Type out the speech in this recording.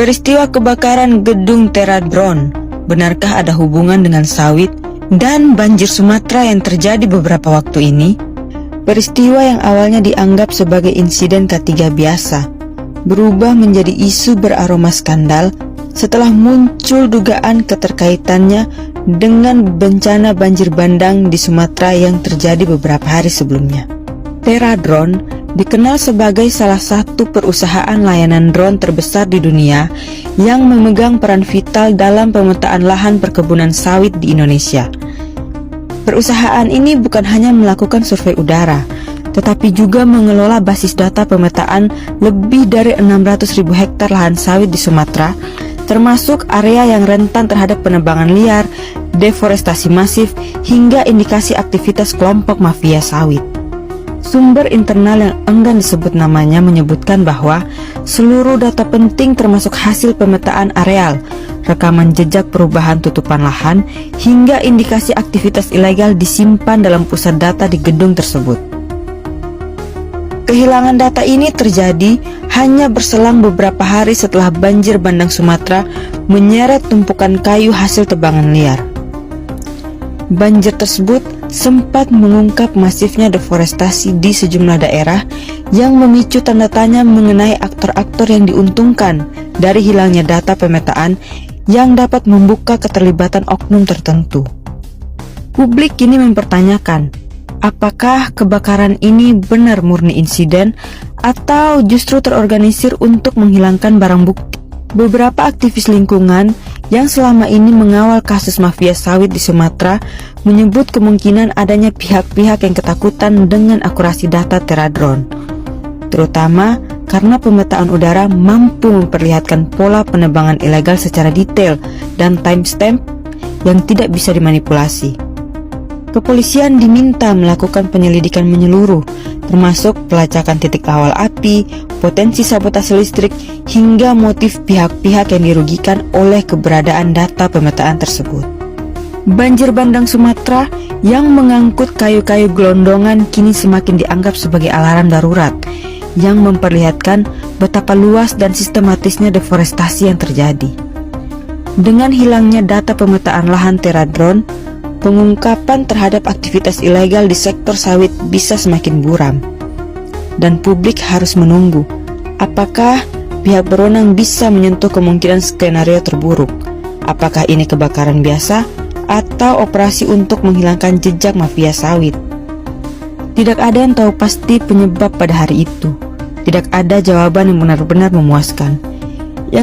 Peristiwa kebakaran gedung Teradron, benarkah ada hubungan dengan sawit dan banjir Sumatera yang terjadi beberapa waktu ini? Peristiwa yang awalnya dianggap sebagai insiden K3 biasa, berubah menjadi isu beraroma skandal setelah muncul dugaan keterkaitannya dengan bencana banjir bandang di Sumatera yang terjadi beberapa hari sebelumnya. Teradron dikenal sebagai salah satu perusahaan layanan drone terbesar di dunia yang memegang peran vital dalam pemetaan lahan perkebunan sawit di Indonesia. Perusahaan ini bukan hanya melakukan survei udara, tetapi juga mengelola basis data pemetaan lebih dari 600.000 hektar lahan sawit di Sumatera, termasuk area yang rentan terhadap penebangan liar, deforestasi masif, hingga indikasi aktivitas kelompok mafia sawit. Sumber internal yang enggan disebut namanya menyebutkan bahwa seluruh data penting termasuk hasil pemetaan areal, rekaman jejak perubahan tutupan lahan, hingga indikasi aktivitas ilegal disimpan dalam pusat data di gedung tersebut. Kehilangan data ini terjadi hanya berselang beberapa hari setelah banjir bandang Sumatera menyeret tumpukan kayu hasil tebangan liar. Banjir tersebut sempat mengungkap masifnya deforestasi di sejumlah daerah yang memicu tanda tanya mengenai aktor-aktor yang diuntungkan dari hilangnya data pemetaan yang dapat membuka keterlibatan oknum tertentu. Publik kini mempertanyakan, apakah kebakaran ini benar murni insiden atau justru terorganisir untuk menghilangkan barang bukti? Beberapa aktivis lingkungan yang selama ini mengawal kasus mafia sawit di Sumatera menyebut kemungkinan adanya pihak-pihak yang ketakutan dengan akurasi data Teradron, terutama karena pemetaan udara mampu memperlihatkan pola penebangan ilegal secara detail dan timestamp yang tidak bisa dimanipulasi. Kepolisian diminta melakukan penyelidikan menyeluruh, termasuk pelacakan titik awal api, potensi sabotase listrik, hingga motif pihak-pihak yang dirugikan oleh keberadaan data pemetaan tersebut. Banjir bandang Sumatera yang mengangkut kayu-kayu gelondongan kini semakin dianggap sebagai alarm darurat yang memperlihatkan betapa luas dan sistematisnya deforestasi yang terjadi. Dengan hilangnya data pemetaan lahan Teradron, pengungkapan terhadap aktivitas ilegal di sektor sawit bisa semakin buram. Dan publik harus menunggu apakah pihak berwenang bisa menyentuh kemungkinan skenario terburuk. Apakah ini kebakaran biasa atau operasi untuk menghilangkan jejak mafia sawit? Tidak ada yang tahu pasti penyebab pada hari itu. Tidak ada jawaban yang benar-benar memuaskan.